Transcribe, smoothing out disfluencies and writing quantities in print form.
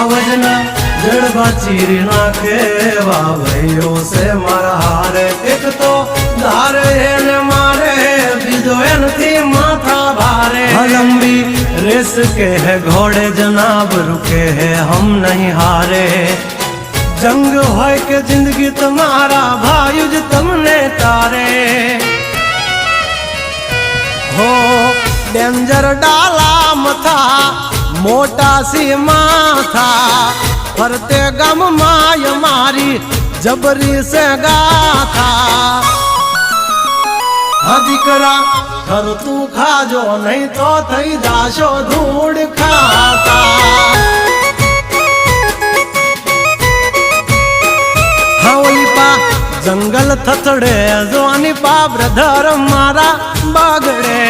आवजना जड़बा चीरी नाखे भाइयों से मारा हारे एक तो धारे ने मारे बीजो एनथी माथा भारे लंबी रेस के है घोड़े जनाब रुके है हम नहीं हारे जंग होय के जिंदगी तुम्हारा भायुज तुमने तारे हो डेंजर डाला मथा मोटा सी माथा फरते गम माय मारी जबरी से गाथा दीकरा घर तू खाजो नहीं तो थई जाशो धूड़ खाता हावली पा जंगल थथड़े जोनी पा ब्रदर मारा बागड़े